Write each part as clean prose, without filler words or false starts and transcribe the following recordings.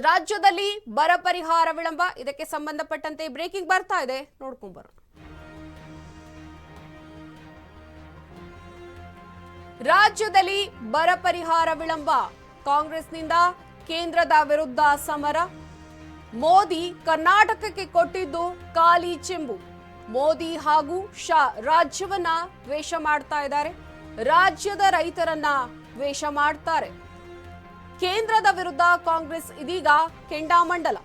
ರಾಜ್ಯದಲ್ಲಿ ಬರ ಪರಿಹಾರ ವಿಳಂಬ, ಇದಕ್ಕೆ ಸಂಬಂಧಪಟ್ಟಂತೆ ಬ್ರೇಕಿಂಗ್ ಬರ್ತಾ ಇದೆ, ನೋಡ್ಕೊಂಡು ಬರೋಣ. ರಾಜ್ಯದಲ್ಲಿ ಬರ ಪರಿಹಾರ ವಿಳಂಬ, ಕಾಂಗ್ರೆಸ್ನಿಂದ ಕೇಂದ್ರದ ವಿರುದ್ಧ ಸಮರ. ಮೋದಿ ಕರ್ನಾಟಕಕ್ಕೆ ಕೊಟ್ಟಿದ್ದು ಖಾಲಿ ಚೆಂಬು. ಮೋದಿ ಹಾಗೂ ಶಾ ರಾಜ್ಯವನ್ನ ದ್ವೇಷ ಮಾಡ್ತಾ ಇದ್ದಾರೆ, ರಾಜ್ಯದ ರೈತರನ್ನ ದ್ವೇಷ ಮಾಡ್ತಾರೆ. ಕೇಂದ್ರದ ವಿರುದ್ಧ ಕಾಂಗ್ರೆಸ್ ಇದೀಗ ಕೆಂಡಾಮಂಡಲ.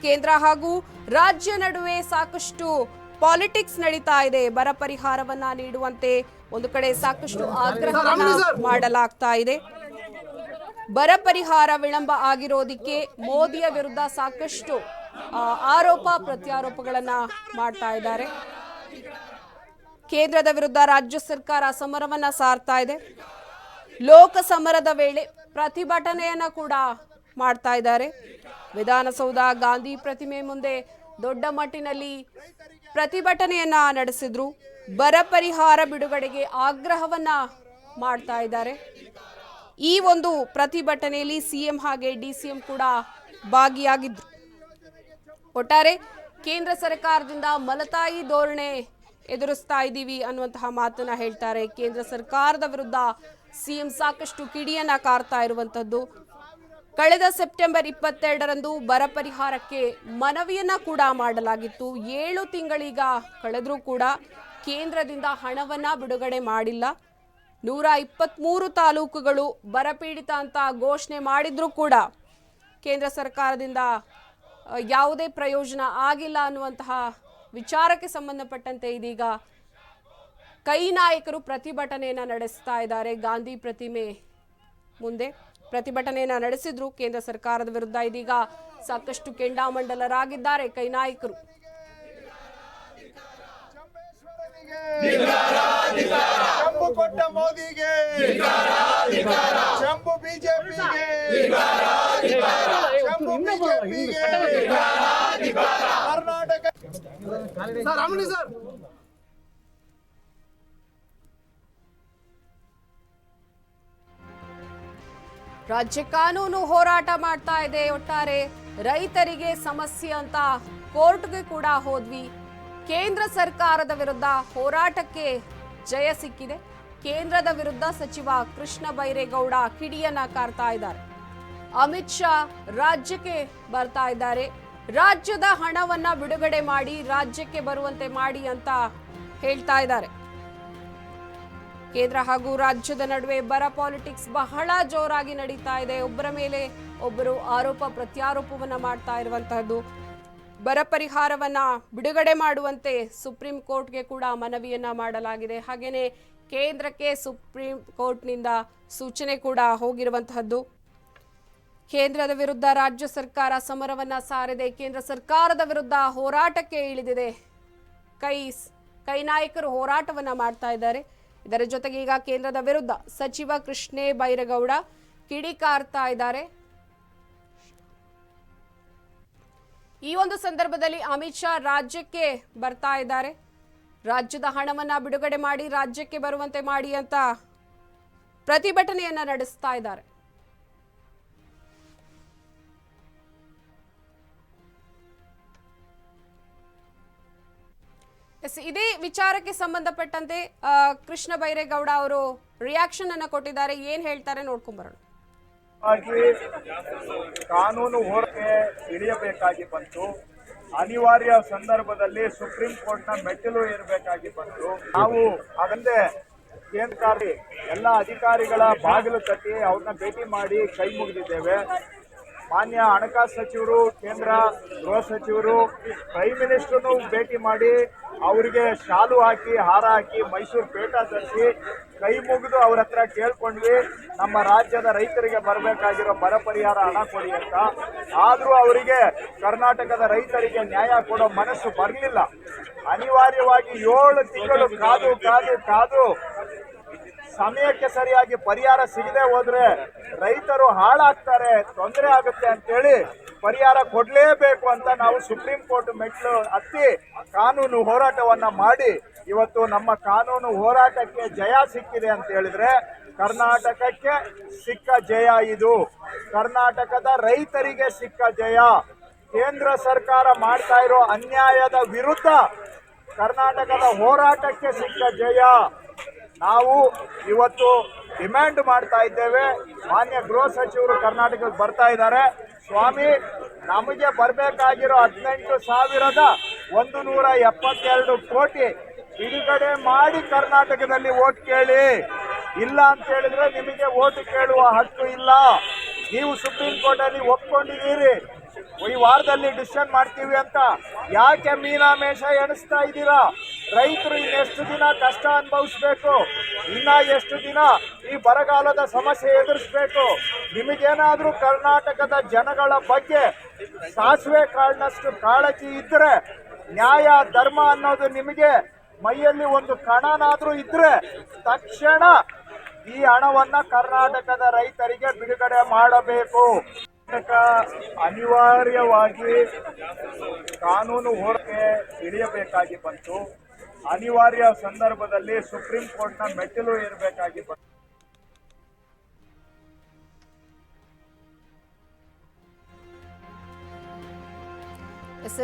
ಕೇಂದ್ರ ಹಾಗೂ ರಾಜ್ಯ ನಡುವೆ ಸಾಕಷ್ಟು ಪಾಲಿಟಿಕ್ಸ್ ನಡೀತಾ ಇದೆ. ಬರ ಪರಿಹಾರವನ್ನ ನೀಡುವಂತೆ ಒಂದು ಕಡೆ ಸಾಕಷ್ಟು ಆಗ್ರಹವನ್ನ ಮಾಡಲಾಗ್ತಾ ಇದೆ. ಬರ ಪರಿಹಾರ ವಿಳಂಬ ಆಗಿರೋದಕ್ಕೆ ಮೋದಿಯ ವಿರುದ್ಧ ಸಾಕಷ್ಟು ಆರೋಪ ಪ್ರತ್ಯಾರೋಪಗಳನ್ನ ಮಾಡ್ತಾ ಇದ್ದಾರೆ. ಕೇಂದ್ರದ ವಿರುದ್ಧ ರಾಜ್ಯ ಸರ್ಕಾರ ಸಮರವನ್ನ ಸಾರ್ತಾ ಇದೆ. ಲೋಕ ಸಮರದ ವೇಳೆ ಪ್ರತಿಭಟನೆಯನ್ನ ಕೂಡ ಮಾಡ್ತಾ ಇದ್ದಾರೆ. ವಿಧಾನಸೌಧ ಗಾಂಧಿ ಪ್ರತಿಮೆ ಮುಂದೆ ದೊಡ್ಡ ಮಟ್ಟಿನಲ್ಲಿ ಪ್ರತಿಭಟನೆಯನ್ನ ನಡೆಸಿದ್ರು. ಬರ ಪರಿಹಾರ ಬಿಡುಗಡೆಗೆ ಆಗ್ರಹವನ್ನ ಮಾಡ್ತಾ ಇದ್ದಾರೆ. ಈ ಒಂದು ಪ್ರತಿಭಟನೆಯಲ್ಲಿ ಸಿಎಂ ಹಾಗೆ ಡಿಸಿಎಂ ಕೂಡ ಭಾಗಿಯಾಗಿದ್ರು. ಒಟ್ಟಾರೆ ಕೇಂದ್ರ ಸರ್ಕಾರದಿಂದ ಮಲತಾಯಿ ಧೋರಣೆ ಎದುರಿಸ್ತಾ ಇದ್ದೀವಿ ಅನ್ನುವಂತಹ ಮಾತನ್ನ ಹೇಳ್ತಾರೆ. ಕೇಂದ್ರ ಸರ್ಕಾರದ ವಿರುದ್ಧ ಸಿಎಂ ಸಾಕಷ್ಟು ಕಿಡಿಯನ್ನ ಕಾರ್ತಾ ಇರುವಂತದ್ದು. ಕಳೆದ ಸೆಪ್ಟೆಂಬರ್ 22ರಂದು ಬರ ಪರಿಹಾರಕ್ಕೆ ಮನವಿಯನ್ನ ಕೂಡ ಮಾಡಲಾಗಿತ್ತು. 7 ತಿಂಗಳೀಗ ಕಳೆದ್ರೂ ಕೂಡ ಕೇಂದ್ರದಿಂದ ಹಣವನ್ನ ಬಿಡುಗಡೆ ಮಾಡಿಲ್ಲ. 123 ತಾಲೂಕುಗಳು ಬರಪೀಡಿತ ಅಂತ ಘೋಷಣೆ ಮಾಡಿದ್ರೂ ಕೂಡ ಕೇಂದ್ರ ಸರ್ಕಾರದಿಂದ ಯಾವುದೇ ಪ್ರಯೋಜನ ಆಗಿಲ್ಲ ಅನ್ನುವಂತಹ ವಿಚಾರಕ್ಕೆ ಸಂಬಂಧಪಟ್ಟಂತೆ ಇದೀಗ ಕೈ ನಾಯಕರು ಪ್ರತಿಭಟನೆಯನ್ನ ನಡೆಸ್ತಾ ಇದ್ದಾರೆ. ಗಾಂಧಿ ಪ್ರತಿಮೆ ಮುಂದೆ ಪ್ರತಿಭಟನೆಯನ್ನ ನಡೆಸಿದ್ರು ಕೇಂದ್ರ ಸರ್ಕಾರದ ವಿರುದ್ಧ. ಇದೀಗ ಸಾಕಷ್ಟು ಕೆಂಡಾಮಂಡಲರಾಗಿದ್ದಾರೆ ಕೈ ನಾಯಕರು. ಚಂಬು ಕೊಟ್ಟ ಮೋದಿಗೆ, ಚಂಬು ಬಿಜೆಪಿಗೆ, ಚಂಬು ಬಿಜೆಪಿಗೆ, ಕರ್ನಾಟಕ ಸರ್. ರಾಜ್ಯ ಕಾನೂನು ಹೋರಾಟ ಮಾಡ್ತಾ ಇದೆ. ಒಟ್ಟಾರೆ ರೈತರಿಗೆ ಸಮಸ್ಯೆ ಅಂತ ಕೋರ್ಟ್ಗೆ ಕೂಡ ಹೋದ್ವಿ. ಕೇಂದ್ರ ಸರ್ಕಾರದ ವಿರುದ್ಧ ಹೋರಾಟಕ್ಕೆ ಜಯ ಸಿಕ್ಕಿದೆ. ಕೇಂದ್ರದ ವಿರುದ್ಧ ಸಚಿವ ಕೃಷ್ಣ ಬೈರೇಗೌಡ ಕಿಡಿಯನ್ನ ಕಾರ್ತಾ ಇದ್ದಾರೆ. ಅಮಿತ್ ಶಾ ರಾಜ್ಯಕ್ಕೆ ಬರ್ತಾ ಇದ್ದಾರೆ. ರಾಜ್ಯದ ಹಣವನ್ನ ಬಿಡುಗಡೆ ಮಾಡಿ ರಾಜ್ಯಕ್ಕೆ ಬರುವಂತೆ ಮಾಡಿ ಅಂತ ಹೇಳ್ತಾ ಇದ್ದಾರೆ. ಕೇಂದ್ರ ಹಾಗೂ ರಾಜ್ಯದ ನಡುವೆ ಬರ ಪಾಲಿಟಿಕ್ಸ್ ಬಹಳ ಜೋರಾಗಿ ನಡೀತಾ ಇದೆ. ಒಬ್ಬರ ಮೇಲೆ ಒಬ್ಬರು ಆರೋಪ ಪ್ರತ್ಯಾರೋಪವನ್ನ ಮಾಡ್ತಾ ಇರುವಂತಹದ್ದು. ಬರ ಪರಿಹಾರವನ್ನ ಬಿಡುಗಡೆ ಮಾಡುವಂತೆ ಸುಪ್ರೀಂ ಕೋರ್ಟ್ಗೆ ಕೂಡ ಮನವಿಯನ್ನ ಮಾಡಲಾಗಿದೆ. ಹಾಗೇನೆ ಕೇಂದ್ರಕ್ಕೆ ಸುಪ್ರೀಂ ಕೋರ್ಟ್ನಿಂದ ಸೂಚನೆ ಕೂಡ ಹೋಗಿರುವಂತಹದ್ದು. ಕೇಂದ್ರದ ವಿರುದ್ಧ ರಾಜ್ಯ ಸರ್ಕಾರ ಸಮರವನ್ನ ಸಾರಿದೆ. ಕೇಂದ್ರ ಸರ್ಕಾರದ ವಿರುದ್ಧ ಹೋರಾಟಕ್ಕೆ ಇಳಿದಿದೆ. ಕೈ ನಾಯಕರು ಹೋರಾಟವನ್ನ ಮಾಡ್ತಾ ಇದ್ದಾರೆ. ಇದರ ಜೊತೆಗೆ ಈಗ ಕೇಂದ್ರದ ವಿರುದ್ಧ ಸಚಿವ ಕೃಷ್ಣ ಬೈರೇಗೌಡ ಕಿಡಿಕಾರ್ತಾ ಇದ್ದಾರೆ. ಈ ಒಂದು ಸಂದರ್ಭದಲ್ಲಿ ಅಮಿತ್ ಶಾ ರಾಜ್ಯಕ್ಕೆ ಬರ್ತಾ ಇದ್ದಾರೆ. ರಾಜ್ಯದ ಹಣವನ್ನ ಬಿಡುಗಡೆ ಮಾಡಿ ರಾಜ್ಯಕ್ಕೆ ಬರುವಂತೆ ಮಾಡಿ ಅಂತ ಪ್ರತಿಭಟನೆಯನ್ನ ನಡೆಸ್ತಾ ಇದ್ದಾರೆ. ಇದೇ ವಿಚಾರಕ್ಕೆ ಸಂಬಂಧಪಟ್ಟಂತೆ ಕೃಷ್ಣ ಬೈರೇಗೌಡ ಅವರು ರಿಯಾಕ್ಷನ್ ಅನ್ನ ಕೊಟ್ಟಿದ್ದಾರೆ. ಏನ್ ಹೇಳ್ತಾರೆ ನೋಡ್ಕೊಂಡ್ ಬರೋಣ. ಕಾನೂನು ಹೋರಾಟಕ್ಕೆ ಇಳಿಯಬೇಕಾಗಿ ಬಂತು. ಅನಿವಾರ್ಯ ಸಂದರ್ಭದಲ್ಲಿ ಸುಪ್ರೀಂ ಕೋರ್ಟ್ನ ಮೆಟ್ಟಿಲು ಏರಬೇಕಾಗಿ ಬಂತು. ನಾವು ಅದನ್ನೇ ಕೇಂದ್ರ ಎಲ್ಲ ಅಧಿಕಾರಿಗಳ ಬಾಗಿಲು ತಟ್ಟಿ ಅವ್ರನ್ನ ಭೇಟಿ ಮಾಡಿ ಕೈ ಮುಗಿದಿದ್ದೇವೆ. ಮಾನ್ಯ ಹಣಕಾಸು ಸಚಿವರು, ಕೇಂದ್ರ ಗೃಹ ಸಚಿವರು, ಪ್ರೈಮ್ ಮಿನಿಸ್ಟರ್ನು ಭೇಟಿ ಮಾಡಿ ಅವರಿಗೆ ಶಾಲು ಹಾಕಿ ಹಾರ ಹಾಕಿ ಮೈಸೂರು ಪೇಟ ತರಿಸಿ ಕೈ ಮುಗಿದು ಅವ್ರ ಹತ್ರ ಕೇಳ್ಕೊಂಡ್ವಿ, ನಮ್ಮ ರಾಜ್ಯದ ರೈತರಿಗೆ ಬರಬೇಕಾಗಿರೋ ಬರ ಪರಿಹಾರ ಹಣ ಕೊಡಿ ಅಂತ. ಆದರೂ ಅವರಿಗೆ ಕರ್ನಾಟಕದ ರೈತರಿಗೆ ನ್ಯಾಯ ಕೊಡೋ ಮನಸ್ಸು ಬರಲಿಲ್ಲ. ಅನಿವಾರ್ಯವಾಗಿ 7 ತಿಂಗಳು ಕಾದು ಕಾದು ಕಾದು ಸಮಯಕ್ಕೆ ಸರಿಯಾಗಿ ಪರಿಹಾರ ಸಿಗದೆ ಹೋದ್ರೆ ರೈತರು ಹಾಳಾಗ್ತಾರೆ, ತೊಂದರೆ ಆಗುತ್ತೆ ಅಂತೇಳಿ ಪರಿಹಾರ ಕೊಡಲೇಬೇಕು ಅಂತ ನಾವು ಸುಪ್ರೀಂ ಕೋರ್ಟ್ ಮೆಟ್ಲು ಹತ್ತಿ ಕಾನೂನು ಹೋರಾಟವನ್ನ ಮಾಡಿ ಇವತ್ತು ನಮ್ಮ ಕಾನೂನು ಹೋರಾಟಕ್ಕೆ ಜಯ ಸಿಕ್ಕಿದೆ ಅಂತ ಹೇಳಿದ್ರೆ ಕರ್ನಾಟಕಕ್ಕೆ ಸಿಕ್ಕ ಜಯ ಇದು. ಕರ್ನಾಟಕದ ರೈತರಿಗೆ ಸಿಕ್ಕ ಜಯ. ಕೇಂದ್ರ ಸರ್ಕಾರ ಮಾಡ್ತಾ ಇರೋ ಅನ್ಯಾಯದ ವಿರುದ್ಧ ಕರ್ನಾಟಕದ ಹೋರಾಟಕ್ಕೆ ಸಿಕ್ಕ ಜಯ. ನಾವು ಇವತ್ತು ಡಿಮ್ಯಾಂಡ್ ಮಾಡ್ತಾ ಇದ್ದೇವೆ. ಮಾನ್ಯ ಗೃಹ ಸಚಿವರು ಕರ್ನಾಟಕಕ್ಕೆ ಬರ್ತಾ ಇದ್ದಾರೆ. ಸ್ವಾಮಿ, ನಮಗೆ ಬರಬೇಕಾಗಿರೋ 18,172 ಕೋಟಿ ಬಿಡುಗಡೆ ಮಾಡಿ ಕರ್ನಾಟಕದಲ್ಲಿ ವೋಟ್ ಕೇಳಿ. ಇಲ್ಲ ಅಂತ ಹೇಳಿದ್ರೆ ನಿಮಗೆ ವೋಟ್ ಕೇಳುವ ಹಕ್ಕು ಇಲ್ಲ. ನೀವು ಸುಪ್ರೀಂ ಕೋರ್ಟ್ ಅಲ್ಲಿ ಒಪ್ಕೊಂಡಿದ್ದೀರಿ, ಈ ವಾರದಲ್ಲಿ ಡಿಸಿಷನ್ ಮಾಡ್ತೀವಿ ಅಂತ. ಯಾಕೆ ಮೀನಾಮೇಷ ಎಣಿಸ್ತಾ ಇದ್ದೀರಾ? ರೈತರು ಇನ್ನೆಷ್ಟು ದಿನ ಕಷ್ಟ ಅನುಭವಿಸ್ಬೇಕು? ಇನ್ನ ಎಷ್ಟು ದಿನ ಈ ಬರಗಾಲದ ಸಮಸ್ಯೆ ಎದುರಿಸ್ಬೇಕು? ನಿಮಗೇನಾದ್ರೂ ಕರ್ನಾಟಕದ ಜನಗಳ ಬಗ್ಗೆ ಸಾಸಿವೆ ಕಾಳಿನಷ್ಟು ಕಾಳಜಿ ಇದ್ರೆ, ನ್ಯಾಯ ಧರ್ಮ ಅನ್ನೋದು ನಿಮಗೆ ಮೈಯಲ್ಲಿ ಒಂದು ಕಣನಾದ್ರೂ ಇದ್ರೆ, ತಕ್ಷಣ ಈ ಹಣವನ್ನ ಕರ್ನಾಟಕದ ರೈತರಿಗೆ ಬಿಡುಗಡೆ ಮಾಡಬೇಕು. ಅನಿವಾರ್ಯವಾಗಿ ಕಾನೂನು ಹೋರಾಟಕ್ಕೆ ಇಳಿಯಬೇಕಾಗಿ ಬಂತು. ಅನಿವಾರ್ಯ ಸಂದರ್ಭದಲ್ಲಿ ಸುಪ್ರೀಂ ಕೋರ್ಟ್ನ ಮೆಟ್ಟಿಲು ಏರಬೇಕಾಗಿ ಬಂತು.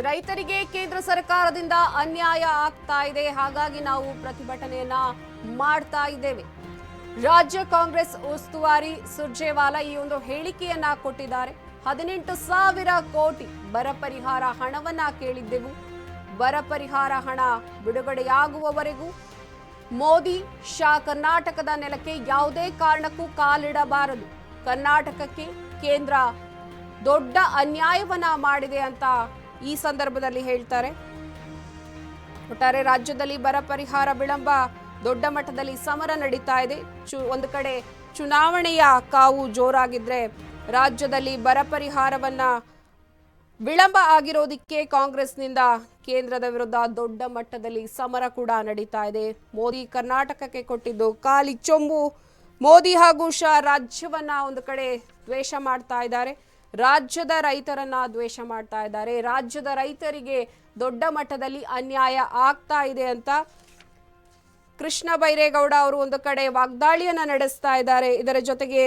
ರೈತರಿಗೆ ಕೇಂದ್ರ ಸರ್ಕಾರದಿಂದ ಅನ್ಯಾಯ ಆಗ್ತಾ ಇದೆ, ಹಾಗಾಗಿ ನಾವು ಪ್ರತಿಭಟನೆಯನ್ನ ಮಾಡ್ತಾ ಇದ್ದೇವೆ. ರಾಜ್ಯ ಕಾಂಗ್ರೆಸ್ ಉಸ್ತುವಾರಿ ಸುರ್ಜೇವಾಲಾ ಈ ಒಂದು ಹೇಳಿಕೆಯನ್ನ ಕೊಟ್ಟಿದ್ದಾರೆ. 18,000 ಕೋಟಿ ಬರ ಪರಿಹಾರ ಹಣವನ್ನ ಕೇಳಿದ್ದೆವು. ಬರ ಪರಿಹಾರ ಹಣ ಬಿಡುಗಡೆಯಾಗುವವರೆಗೂ ಮೋದಿ ಶಾ ಕರ್ನಾಟಕದ ನೆಲಕ್ಕೆ ಯಾವುದೇ ಕಾರಣಕ್ಕೂ ಕಾಲಿಡಬಾರದು. ಕರ್ನಾಟಕಕ್ಕೆ ಕೇಂದ್ರ ದೊಡ್ಡ ಅನ್ಯಾಯವನ್ನ ಮಾಡಿದೆ ಅಂತ ಈ ಸಂದರ್ಭದಲ್ಲಿ ಹೇಳ್ತಾರೆ. ಒಟ್ಟಾರೆ ರಾಜ್ಯದಲ್ಲಿ ಬರ ಪರಿಹಾರ ವಿಳಂಬ, ದೊಡ್ಡ ಮಟ್ಟದಲ್ಲಿ ಸಮರ ನಡೀತಾ ಇದೆ. ಒಂದು ಕಡೆ ಚುನಾವಣೆಯ ಕಾವು ಜೋರಾಗಿದ್ರೆ, ರಾಜ್ಯದಲ್ಲಿ ಬರ ಪರಿಹಾರವನ್ನ ವಿಳಂಬ ಆಗಿರೋದಕ್ಕೆ ಕಾಂಗ್ರೆಸ್ನಿಂದ ಕೇಂದ್ರದ ವಿರುದ್ಧ ದೊಡ್ಡ ಮಟ್ಟದಲ್ಲಿ ಸಮರ ಕೂಡ ನಡೀತಾ ಇದೆ. ಮೋದಿ ಕರ್ನಾಟಕಕ್ಕೆ ಕೊಟ್ಟಿದ್ದು ಖಾಲಿ ಚೊಂಬು. ಮೋದಿ ಹಾಗೂ ಶಾ ರಾಜ್ಯವನ್ನ ಒಂದು ಕಡೆ ದ್ವೇಷ ಮಾಡ್ತಾ ಇದ್ದಾರೆ, ರಾಜ್ಯದ ರೈತರನ್ನ ದ್ವೇಷ ಮಾಡ್ತಾ ಇದ್ದಾರೆ. ರಾಜ್ಯದ ರೈತರಿಗೆ ದೊಡ್ಡ ಮಟ್ಟದಲ್ಲಿ ಅನ್ಯಾಯ ಆಗ್ತಾ ಇದೆ ಅಂತ ಕೃಷ್ಣ ಬೈರೇಗೌಡ ಅವರು ಒಂದು ಕಡೆ ವಾಗ್ದಾಳಿಯನ್ನ ನಡೆಸ್ತಾ ಇದ್ದಾರೆ. ಇದರ ಜೊತೆಗೆ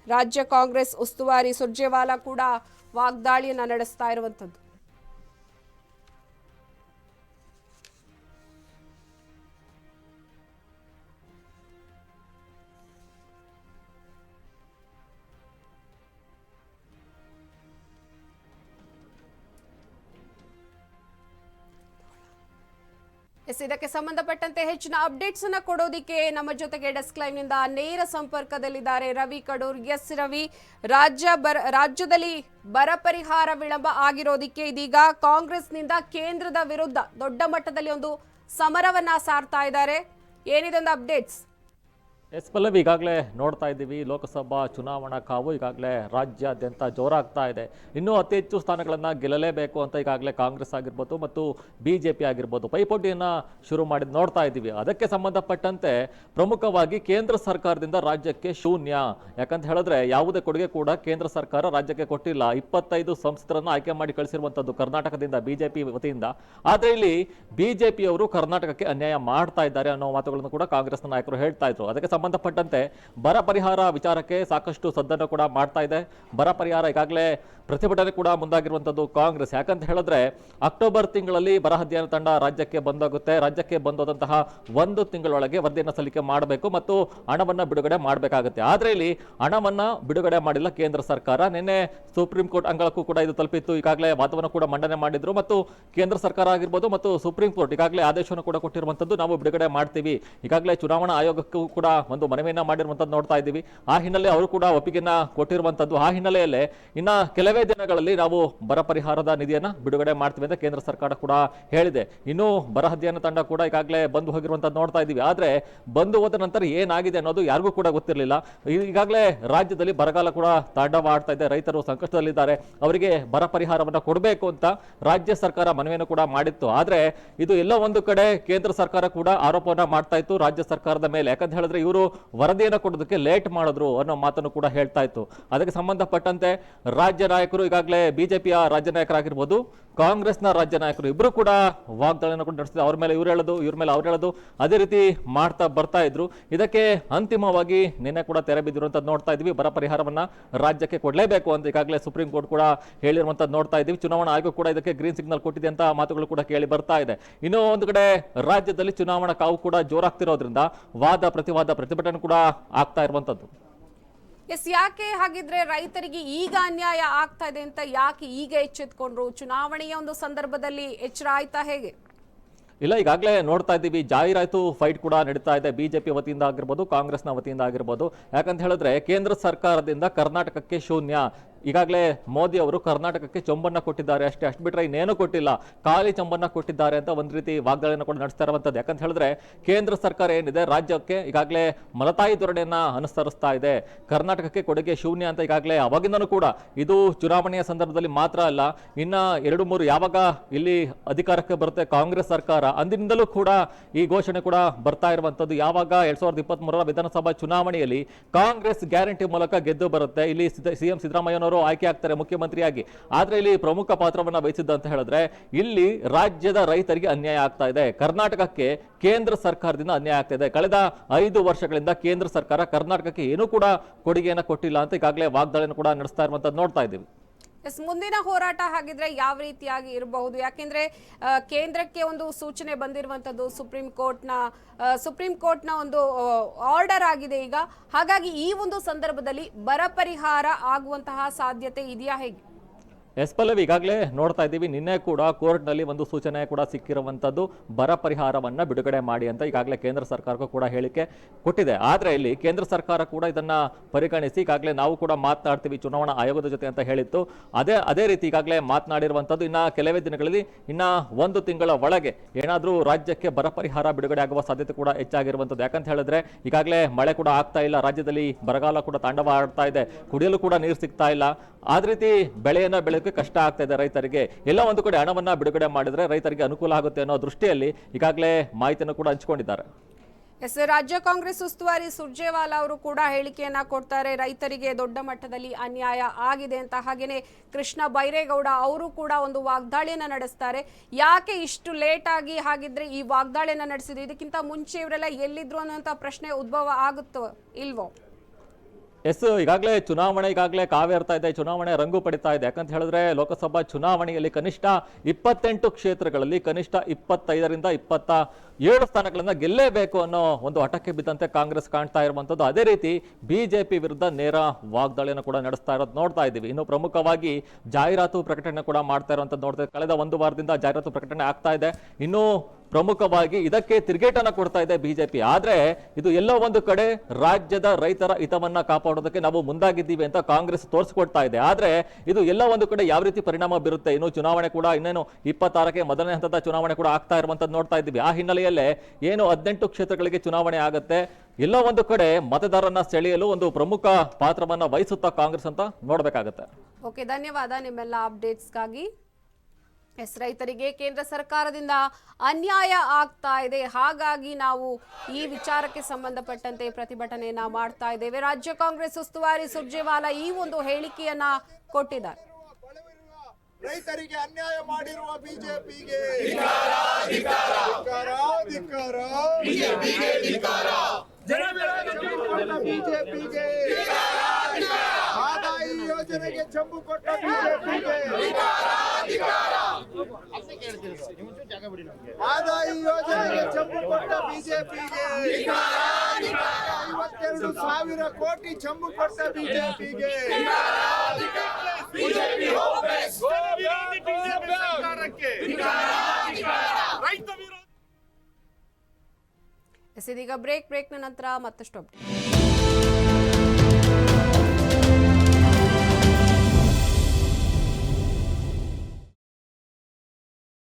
ರಾಜ್ಯ ಕಾಂಗ್ರೆಸ್ ಉಸ್ತುವಾರಿ ಸುರ್ಜೇವಾಲಾ ಕೂಡ ವಾಗ್ದಾಳಿಯನ್ನ ನಡೆಸ್ತಾ ಇರುವಂತದ್ದು. ಇದಕ್ಕೆ ಸಂಬಂಧಪಟ್ಟಂತೆ ಹೆಚ್ಚಿನ ಅಪ್ಡೇಟ್ಸ್ ಅನ್ನ ಕೊಡೋದಿಕ್ಕೆ ನಮ್ಮ ಜೊತೆಗೆ ಡೆಸ್ಕ್ ಲೈವ್ ನಿಂದ ನೇರ ಸಂಪರ್ಕದಲ್ಲಿದ್ದಾರೆ ರವಿ ಕಡೂರ್. ಎಸ್ ರವಿ, ರಾಜ್ಯದಲ್ಲಿ ಬರ ಪರಿಹಾರ ವಿಳಂಬ ಆಗಿರೋದಿಕ್ಕೆ ಇದೀಗ ಕಾಂಗ್ರೆಸ್ನಿಂದ ಕೇಂದ್ರದ ವಿರುದ್ಧ ದೊಡ್ಡ ಮಟ್ಟದಲ್ಲಿ ಒಂದು ಸಮರವನ್ನ ಸಾರ್ತಾ ಇದ್ದಾರೆ. ಏನಿದೆ ಒಂದು ಅಪ್ಡೇಟ್ಸ್? ಎಸ್ ಪಲ್ಲವಿ, ಈಗಾಗಲೇ ನೋಡ್ತಾ ಇದ್ದೀವಿ, ಲೋಕಸಭಾ ಚುನಾವಣಾ ಕಾವು ಈಗಾಗಲೇ ರಾಜ್ಯಾದ್ಯಂತ ಜೋರಾಗ್ತಾ ಇದೆ. ಇನ್ನೂ ಅತಿ ಹೆಚ್ಚು ಸ್ಥಾನಗಳನ್ನು ಗೆಲ್ಲಲೇಬೇಕು ಅಂತ ಈಗಾಗಲೇ ಕಾಂಗ್ರೆಸ್ ಆಗಿರ್ಬೋದು ಮತ್ತು BJP ಆಗಿರ್ಬೋದು ಪೈಪೋಟಿಯನ್ನು ಶುರು ಮಾಡಿ ನೋಡ್ತಾ ಇದ್ದೀವಿ. ಅದಕ್ಕೆ ಸಂಬಂಧಪಟ್ಟಂತೆ ಪ್ರಮುಖವಾಗಿ ಕೇಂದ್ರ ಸರ್ಕಾರದಿಂದ ರಾಜ್ಯಕ್ಕೆ ಶೂನ್ಯ. ಯಾಕಂತ ಹೇಳಿದ್ರೆ ಯಾವುದೇ ಕೊಡುಗೆ ಕೂಡ ಕೇಂದ್ರ ಸರ್ಕಾರ ರಾಜ್ಯಕ್ಕೆ ಕೊಟ್ಟಿಲ್ಲ. 25 ಸಂಸದರನ್ನು ಆಯ್ಕೆ ಮಾಡಿ ಕಳಿಸಿರುವಂಥದ್ದು ಕರ್ನಾಟಕದಿಂದ BJP ವತಿಯಿಂದ. ಆದರೆ ಇಲ್ಲಿ BJP ಅವರು ಕರ್ನಾಟಕಕ್ಕೆ ಅನ್ಯಾಯ ಮಾಡ್ತಾ ಇದ್ದಾರೆ ಅನ್ನೋ ಮಾತುಗಳನ್ನು ಕೂಡ ಕಾಂಗ್ರೆಸ್ನ ನಾಯಕರು ಹೇಳ್ತಾ ಇದ್ರು. ಅದಕ್ಕೆ ಸಂಬಂಧಪಟ್ಟಂತೆ ಬರ ಪರಿಹಾರ ವಿಚಾರಕ್ಕೆ ಸಾಕಷ್ಟು ಸದ್ದನ್ನು ಕೂಡ ಮಾಡ್ತಾ ಇದೆ. ಬರ ಪರಿಹಾರ ಈಗಾಗಲೇ ಪ್ರತಿಭಟನೆ ಕೂಡ ಮುಂದಾಗಿರುವಂಥದ್ದು ಕಾಂಗ್ರೆಸ್. ಯಾಕಂತ ಹೇಳಿದ್ರೆ ಅಕ್ಟೋಬರ್ ತಿಂಗಳಲ್ಲಿ ಬರ ಅಧ್ಯಯನ ತಂಡ ರಾಜ್ಯಕ್ಕೆ ಬಂದಾಗುತ್ತೆ. ರಾಜ್ಯಕ್ಕೆ ಬಂದೋದಂತಹ 1 ತಿಂಗಳೊಳಗೆ ವರದಿಯನ್ನು ಸಲ್ಲಿಕೆ ಮಾಡಬೇಕು ಮತ್ತು ಹಣವನ್ನು ಬಿಡುಗಡೆ ಮಾಡಬೇಕಾಗುತ್ತೆ. ಆದರೆ ಇಲ್ಲಿ ಹಣವನ್ನು ಬಿಡುಗಡೆ ಮಾಡಿಲ್ಲ ಕೇಂದ್ರ ಸರ್ಕಾರ. ನಿನ್ನೆ ಸುಪ್ರೀಂ ಕೋರ್ಟ್ ಅಂಗಳಕ್ಕೂ ಕೂಡ ಇದು ತಲುಪಿತ್ತು. ಈಗಾಗಲೇ ವಾದವನ್ನು ಕೂಡ ಮಂಡನೆ ಮಾಡಿದ್ರು ಮತ್ತು ಕೇಂದ್ರ ಸರ್ಕಾರ ಆಗಿರ್ಬೋದು ಮತ್ತು ಸುಪ್ರೀಂ ಕೋರ್ಟ್ ಈಗಾಗಲೇ ಆದೇಶವನ್ನು ಕೂಡ ಕೊಟ್ಟಿರುವಂಥದ್ದು, ನಾವು ಬಿಡುಗಡೆ ಮಾಡ್ತೀವಿ. ಈಗಾಗಲೇ ಚುನಾವಣಾ ಆಯೋಗಕ್ಕೂ ಕೂಡ ಒಂದು ಮನವಿಯನ್ನ ಮಾಡಿರುವಂಥದ್ದು ನೋಡ್ತಾ ಇದ್ದೀವಿ. ಆ ಹಿನ್ನೆಲೆ ಅವರು ಕೂಡ ಒಪ್ಪಿಗೆಯನ್ನ ಕೊಟ್ಟಿರುವಂಥದ್ದು. ಆ ಹಿನ್ನೆಲೆಯಲ್ಲೇ ಇನ್ನ ಕೆಲವೇ ದಿನಗಳಲ್ಲಿ ನಾವು ಬರ ಪರಿಹಾರದ ನಿಧಿಯನ್ನ ಬಿಡುಗಡೆ ಮಾಡ್ತೀವಿ ಅಂತ ಕೇಂದ್ರ ಸರ್ಕಾರ ಕೂಡ ಹೇಳಿದೆ. ಇನ್ನು ಬರ ಅಧ್ಯಯನ ತಂಡ ಕೂಡ ಈಗಾಗಲೇ ಬಂದು ಹೋಗಿರುವಂಥದ್ದು ನೋಡ್ತಾ ಇದ್ದೀವಿ. ಆದ್ರೆ ಬಂದು ಹೋದ ನಂತರ ಏನಾಗಿದೆ ಅನ್ನೋದು ಯಾರಿಗೂ ಕೂಡ ಗೊತ್ತಿರಲಿಲ್ಲ. ಈಗಾಗಲೇ ರಾಜ್ಯದಲ್ಲಿ ಬರಗಾಲ ಕೂಡ ತಾಂಡವ ಆಡ್ತಾ ಇದೆ. ರೈತರು ಸಂಕಷ್ಟದಲ್ಲಿದ್ದಾರೆ. ಅವರಿಗೆ ಬರ ಪರಿಹಾರವನ್ನ ಕೊಡಬೇಕು ಅಂತ ರಾಜ್ಯ ಸರ್ಕಾರ ಮನವಿಯನ್ನು ಕೂಡ ಮಾಡಿತ್ತು. ಆದ್ರೆ ಇದು ಎಲ್ಲ ಒಂದು ಕಡೆ ಕೇಂದ್ರ ಸರ್ಕಾರ ಕೂಡ ಆರೋಪವನ್ನ ಮಾಡ್ತಾ ಇತ್ತು ರಾಜ್ಯ ಸರ್ಕಾರದ ಮೇಲೆ. ಯಾಕಂತ ಹೇಳಿದ್ರೆ ಇವರು ವರದಿಯನ್ನು ಕೊಡೋದಕ್ಕೆ ಲೇಟ್ ಮಾಡಿದ್ರು ಅನ್ನೋ ಮಾತನ್ನು ಕೂಡ ಹೇಳ್ತಾ ಇತ್ತು. ಅದಕ್ಕೆ ಸಂಬಂಧಪಟ್ಟಂತೆ ರಾಜ್ಯ ನಾಯಕರು ಈಗಾಗಲೇ BJPಯ ರಾಜ್ಯ ನಾಯಕರಾಗಿರ್ಬೋದು ಕಾಂಗ್ರೆಸ್ನ ರಾಜ್ಯ ನಾಯಕರು ಇಬ್ಬರು ಕೂಡ ವಾಗ್ದಾಳಿಯನ್ನು ಕೂಡ ನಡೆಸಿದ್ರು. ಅವ್ರ ಮೇಲೆ ಇವ್ರು ಹೇಳೋದು, ಇವ್ರ ಮೇಲೆ ಅವ್ರು ಹೇಳೋದು, ಅದೇ ರೀತಿ ಮಾಡ್ತಾ ಬರ್ತಾ ಇದ್ರು. ಇದಕ್ಕೆ ಅಂತಿಮವಾಗಿ ನಿನ್ನೆ ಕೂಡ ತೆರೆ ಬಿದ್ದಿರುವಂತದ್ದು ನೋಡ್ತಾ ಇದ್ವಿ. ಬರ ಪರಿಹಾರವನ್ನ ರಾಜ್ಯಕ್ಕೆ ಕೊಡಲೇಬೇಕು ಅಂತ ಈಗಾಗಲೇ ಸುಪ್ರೀಂ ಕೋರ್ಟ್ ಕೂಡ ಹೇಳಿರುವಂತದ್ದು ನೋಡ್ತಾ ಇದ್ವಿ. ಚುನಾವಣಾ ಆಯೋಗ ಕೂಡ ಇದಕ್ಕೆ ಗ್ರೀನ್ ಸಿಗ್ನಲ್ ಕೊಟ್ಟಿದೆ ಅಂತ ಮಾತುಗಳು ಕೂಡ ಕೇಳಿ ಬರ್ತಾ ಇದೆ. ಇನ್ನು ಒಂದು ಕಡೆ ರಾಜ್ಯದಲ್ಲಿ ಚುನಾವಣಾ ಕಾವು ಕೂಡ ಜೋರಾಗ್ತಿರೋದ್ರಿಂದ ವಾದ ಪ್ರತಿವಾದ ಪ್ರತಿಭಟನೆ ಕೂಡ ಆಗ್ತಾ ಇರುವಂತದ್ದು. ಯಾಕೆ ಹಾಗಿದ್ರೆ ರೈತರಿಗೆ ಈಗ ಅನ್ಯಾಯ ಆಗ್ತಾ ಇದೆ ಅಂತ ಯಾಕೆ ಈಗ ಎಚ್ಚೆತ್ಕೊಂಡ್ರು? ಚುನಾವಣೆಯ ಒಂದು ಸಂದರ್ಭದಲ್ಲಿ ಎಚ್ಚರ ಆಯ್ತಾ ಹೇಗೆ? ಇಲ್ಲ, ಈಗಾಗಲೇ ನೋಡ್ತಾ ಇದ್ದೀವಿ, ಜಾಹೀರಾತು ಫೈಟ್ ಕೂಡ ನಡೀತಾ ಇದೆ. ಬಿಜೆಪಿ ವತಿಯಿಂದ ಆಗಿರ್ಬೋದು, ಕಾಂಗ್ರೆಸ್ನ ವತಿಯಿಂದ ಆಗಿರ್ಬೋದು. ಯಾಕಂತ ಹೇಳಿದ್ರೆ ಕೇಂದ್ರ ಸರ್ಕಾರದಿಂದ ಕರ್ನಾಟಕಕ್ಕೆ ಶೂನ್ಯ. ಈಗಾಗಲೇ ಮೋದಿ ಅವರು ಕರ್ನಾಟಕಕ್ಕೆ ಚೊಂಬನ್ನ ಕೊಟ್ಟಿದ್ದಾರೆ ಅಷ್ಟೇ, ಅಷ್ಟು ಬಿಟ್ಟರೆ ಇನ್ನೇನು ಕೊಟ್ಟಿಲ್ಲ, ಖಾಲಿ ಚೊಂಬನ್ನ ಕೊಟ್ಟಿದ್ದಾರೆ ಅಂತ ಒಂದು ರೀತಿ ವಾಗ್ದಾಳಿಯನ್ನು ಕೂಡ ನಡೆಸ್ತಾ ಇರುವಂಥದ್ದು. ಯಾಕಂತ ಹೇಳಿದ್ರೆ ಕೇಂದ್ರ ಸರ್ಕಾರ ಏನಿದೆ ರಾಜ್ಯಕ್ಕೆ ಈಗಾಗಲೇ ಮಲತಾಯಿ ಧೋರಣೆಯನ್ನ ಅನುಸರಿಸ್ತಾ ಇದೆ. ಕರ್ನಾಟಕಕ್ಕೆ ಕೊಡುಗೆ ಶೂನ್ಯ ಅಂತ ಈಗಾಗಲೇ ಅವಾಗಿಂದನೂ ಕೂಡ, ಇದು ಚುನಾವಣೆಯ ಸಂದರ್ಭದಲ್ಲಿ ಮಾತ್ರ ಅಲ್ಲ, ಇನ್ನ 2-3 ಯಾವಾಗ ಇಲ್ಲಿ ಅಧಿಕಾರಕ್ಕೆ ಬರುತ್ತೆ ಕಾಂಗ್ರೆಸ್ ಸರ್ಕಾರ, ಅಂದಿನಿಂದಲೂ ಕೂಡ ಈ ಘೋಷಣೆ ಕೂಡ ಬರ್ತಾ ಇರುವಂಥದ್ದು. ಯಾವಾಗ 2023ರ ವಿಧಾನಸಭಾ ಚುನಾವಣೆಯಲ್ಲಿ ಕಾಂಗ್ರೆಸ್ ಗ್ಯಾರಂಟಿ ಮೂಲಕ ಗೆದ್ದು ಬರುತ್ತೆ, ಇಲ್ಲಿ ಸಿಎಂ ಸಿದ್ದರಾಮಯ್ಯ ಆಯ್ಕೆ ಆಗ್ತಾರೆ ಮುಖ್ಯಮಂತ್ರಿಯಾಗಿ. ಆದ್ರೆ ಇಲ್ಲಿ ಪ್ರಮುಖ ಪಾತ್ರವನ್ನ ವಹಿಸಿದ್ದ ಅಂತ ಹೇಳಿದ್ರೆ ಇಲ್ಲಿ ರಾಜ್ಯದ ರೈತರಿಗೆ ಅನ್ಯಾಯ ಆಗ್ತಾ ಇದೆ, ಕರ್ನಾಟಕಕ್ಕೆ ಕೇಂದ್ರ ಸರ್ಕಾರದಿಂದ ಅನ್ಯಾಯ ಆಗ್ತಾ ಇದೆ. ಕಳೆದ 5 ವರ್ಷಗಳಿಂದ ಕೇಂದ್ರ ಸರ್ಕಾರ ಕರ್ನಾಟಕಕ್ಕೆ ಏನೂ ಕೂಡ ಕೊಡುಗೆಯನ್ನು ಕೊಟ್ಟಿಲ್ಲ ಅಂತ ಈಗಾಗಲೇ ವಾಗ್ದಾಳಿಯನ್ನು ಕೂಡ ನಡೆಸ್ತಾ ಇರುವಂತದ್ದು ನೋಡ್ತಾ ಇದ್ದೀವಿ. ಮುಂದಿನ ಹೋರಾಟ ಹಾಗಿದ್ರೆ ಯಾವ ರೀತಿಯಾಗಿ ಇರಬಹುದು? ಯಾಕೆಂದ್ರೆ ಕೇಂದ್ರಕ್ಕೆ ಒಂದು ಸೂಚನೆ ಬಂದಿರುವಂತದ್ದು ಸುಪ್ರೀಂ ಕೋರ್ಟ್ನ ಒಂದು ಆರ್ಡರ್ ಆಗಿದೆ ಈಗ. ಹಾಗಾಗಿ ಈ ಒಂದು ಸಂದರ್ಭದಲ್ಲಿ ಬರ ಪರಿಹಾರ ಆಗುವಂತಹ ಸಾಧ್ಯತೆ ಇದೆಯಾ ಹೇಗೆ? ಎಸ್ ಪಲ್ಲವಿ, ಈಗಾಗಲೇ ನೋಡ್ತಾ ಇದ್ದೀವಿ, ನಿನ್ನೆ ಕೂಡ ಕೋರ್ಟ್ನಲ್ಲಿ ಒಂದು ಸೂಚನೆ ಕೂಡ ಸಿಕ್ಕಿರುವಂಥದ್ದು, ಬರ ಪರಿಹಾರವನ್ನ ಬಿಡುಗಡೆ ಮಾಡಿ ಅಂತ ಈಗಾಗಲೇ ಕೇಂದ್ರ ಸರ್ಕಾರಕ್ಕೂ ಕೂಡ ಹೇಳಿಕೆ ಕೊಟ್ಟಿದೆ. ಆದರೆ ಇಲ್ಲಿ ಕೇಂದ್ರ ಸರ್ಕಾರ ಕೂಡ ಇದನ್ನ ಪರಿಗಣಿಸಿ ಈಗಾಗಲೇ ನಾವು ಕೂಡ ಮಾತನಾಡ್ತೀವಿ ಚುನಾವಣಾ ಆಯೋಗದ ಜೊತೆ ಅಂತ ಹೇಳಿತ್ತು. ಅದೇ ರೀತಿ ಈಗಾಗಲೇ ಮಾತನಾಡಿರುವಂಥದ್ದು. ಇನ್ನ ಕೆಲವೇ ದಿನಗಳಲ್ಲಿ, ಇನ್ನ 1 ತಿಂಗಳ ಒಳಗೆ ಏನಾದರೂ ರಾಜ್ಯಕ್ಕೆ ಬರ ಪರಿಹಾರ ಬಿಡುಗಡೆ ಆಗುವ ಸಾಧ್ಯತೆ ಕೂಡ ಹೆಚ್ಚಾಗಿರುವಂಥದ್ದು. ಯಾಕಂತ ಹೇಳಿದ್ರೆ ಈಗಾಗಲೇ ಮಳೆ ಕೂಡ ಆಗ್ತಾ ಇಲ್ಲ, ರಾಜ್ಯದಲ್ಲಿ ಬರಗಾಲ ಕೂಡ ತಾಂಡವ ಆಡ್ತಾ ಇದೆ, ಕುಡಿಯಲು ಕೂಡ ನೀರು ಸಿಗ್ತಾ ಇಲ್ಲ. ಅದೇ ರೀತಿ ಬೆಳೆಯನ್ನ ಬೆಳೆಯೋಕೆ ಕಷ್ಟ ಆಗ್ತಾ ಇದೆ ರೈತರಿಗೆ. ಎಲ್ಲ ಒಂದು ಕಡೆ ಹಣವನ್ನ ಬಿಡುಗಡೆ ಮಾಡಿದ್ರೆ ರೈತರಿಗೆ ಅನುಕೂಲ ಆಗುತ್ತೆ ಅನ್ನೋ ದೃಷ್ಟಿಯಲ್ಲಿ ಈಗಾಗಲೇ ಮಾಹಿತಿಯನ್ನು ಕೂಡ ಹಂಚಿಕೊಂಡಿದ್ದಾರೆ. ರಾಜ್ಯ ಕಾಂಗ್ರೆಸ್ ಉಸ್ತುವಾರಿ ಸುರ್ಜೇವಾಲಾ ಅವರು ಕೂಡ ಹೇಳಿಕೆಯನ್ನ ಕೊಡ್ತಾರೆ, ರೈತರಿಗೆ ದೊಡ್ಡ ಮಟ್ಟದಲ್ಲಿ ಅನ್ಯಾಯ ಆಗಿದೆ ಅಂತ. ಹಾಗೇನೆ ಕೃಷ್ಣ ಬೈರೇಗೌಡ ಅವರು ಕೂಡ ಒಂದು ವಾಗ್ದಾಳಿಯನ್ನ ನಡೆಸ್ತಾರೆ. ಯಾಕೆ ಇಷ್ಟು ಲೇಟ್ ಆಗಿ ಹಾಗಿದ್ರೆ ಈ ವಾಗ್ದಾಳಿಯನ್ನ ನಡೆಸಿದ್ರು? ಇದಕ್ಕಿಂತ ಮುಂಚೆ ಇವರೆಲ್ಲ ಎಲ್ಲಿದ್ರು ಅನ್ನೋಂಥ ಪ್ರಶ್ನೆ ಉದ್ಭವ ಆಗುತ್ತೋ ಇಲ್ವೋ? ಎಸ್, ಈಗಾಗಲೇ ಚುನಾವಣೆ ಈಗಾಗಲೇ ಕಾವೇರ್ತಾ ಇದೆ, ಚುನಾವಣೆ ರಂಗು ಪಡಿತಾ ಇದೆ. ಯಾಕಂತ ಹೇಳಿದ್ರೆ ಲೋಕಸಭಾ ಚುನಾವಣೆಯಲ್ಲಿ ಕನಿಷ್ಠ 28 ಕ್ಷೇತ್ರಗಳಲ್ಲಿ ಕನಿಷ್ಠ 25ರಿಂದ 27 ಸ್ಥಾನಗಳನ್ನ ಗೆಲ್ಲೇಬೇಕು ಅನ್ನೋ ಒಂದು ಹಠಕ್ಕೆ ಬಿದ್ದಂತೆ ಕಾಂಗ್ರೆಸ್ ಕಾಣ್ತಾ ಇರುವಂತದ್ದು. ಅದೇ ರೀತಿ ಬಿಜೆಪಿ ವಿರುದ್ಧ ನೇರ ವಾಗ್ದಾಳಿಯನ್ನು ಕೂಡ ನಡೆಸ್ತಾ ಇರೋದು ನೋಡ್ತಾ ಇದ್ದೀವಿ. ಇನ್ನು ಪ್ರಮುಖವಾಗಿ ಜಾಹೀರಾತು ಪ್ರಕಟಣೆ ಕೂಡ ಮಾಡ್ತಾ ಇರುವಂತದ್ದು ನೋಡ್ತಾ ಇದ್ದೀವಿ. ಕಳೆದ 1 ವಾರದಿಂದ ಜಾಹೀರಾತು ಪ್ರಕಟಣೆ ಆಗ್ತಾ ಇದೆ. ಇನ್ನು ಪ್ರಮುಖವಾಗಿ ಇದಕ್ಕೆ ತಿರುಗೇಟನ್ನ ಕೊಡ್ತಾ ಇದೆ ಬಿಜೆಪಿ. ಆದ್ರೆ ಇದು ಎಲ್ಲೋ ಒಂದು ಕಡೆ ರಾಜ್ಯದ ರೈತರ ಹಿತವನ್ನ ಕಾಪಾಡೋದಕ್ಕೆ ನಾವು ಮುಂದಾಗಿದ್ದೀವಿ ಅಂತ ಕಾಂಗ್ರೆಸ್ ತೋರಿಸ್ಕೊಡ್ತಾ ಇದೆ. ಆದ್ರೆ ಇದು ಎಲ್ಲ ಒಂದು ಕಡೆ ಯಾವ ರೀತಿ ಪರಿಣಾಮ ಬೀರುತ್ತೆ? ಇನ್ನು ಚುನಾವಣೆ ಕೂಡ ಇನ್ನೇನು 26ಕ್ಕೆ ಮೊದಲನೇ ಹಂತದ ಚುನಾವಣೆ ಕೂಡ ಆಗ್ತಾ ಇರುವಂತದ್ದು ನೋಡ್ತಾ ಇದ್ದೀವಿ. ಆ ಹಿನ್ನೆಲೆಯಲ್ಲೇ ಏನು 18 ಕ್ಷೇತ್ರಗಳಿಗೆ ಚುನಾವಣೆ ಆಗುತ್ತೆ, ಎಲ್ಲೋ ಒಂದು ಕಡೆ ಮತದಾರರನ್ನ ಸೆಳೆಯಲು ಒಂದು ಪ್ರಮುಖ ಪಾತ್ರವನ್ನ ವಹಿಸುತ್ತಾ ಕಾಂಗ್ರೆಸ್ ಅಂತ ನೋಡ್ಬೇಕಾಗತ್ತೆ. ಓಕೆ, ಧನ್ಯವಾದ ನಿಮ್ಮೆಲ್ಲ ಅಪ್ಡೇಟ್ಸ್ಗಾಗಿ. ರೈತರಿಗೆ ಕೇಂದ್ರ ಸರ್ಕಾರದಿಂದ ಅನ್ಯಾಯ ಆಗ್ತಾ ಇದೆ, ಹಾಗಾಗಿ ನಾವು ಈ ವಿಚಾರಕ್ಕೆ ಸಂಬಂಧಪಟ್ಟಂತೆ ಪ್ರತಿಭಟನೆಯನ್ನ ಮಾಡ್ತಾ ಇದ್ದೇವೆ. ರಾಜ್ಯ ಕಾಂಗ್ರೆಸ್ ಉಸ್ತುವಾರಿ ಸುರ್ಜೇವಾಲಾ ಈ ಒಂದು ಹೇಳಿಕೆಯನ್ನ ಕೊಟ್ಟಿದ್ದಾರೆ. ರೈತರಿಗೆ ಅನ್ಯಾಯ ಮಾಡಿರುವ ಬಿಜೆಪಿಗೆ ಬಿಜೆಪಿಗೆ ಆದಾಯ ಯೋಜನೆಗೆ ಚಂಬು ಕೊಟ್ಟ ಬಿಜೆಪಿಗೆ ಆದಾಯ ಯೋಜನೆಗೆ ಚಂಬು ಕೊಟ್ಟ ಬಿಜೆಪಿಗೆ 52,000 ಕೋಟಿ ಚಂಬು ಕೊಟ್ಟ ಬಿಜೆಪಿಗೆ ಇದೀಗ ಬ್ರೇಕ್ನ ನಂತರ ಮತ್ತಷ್ಟು ಅಪ್ಡೇಟ್.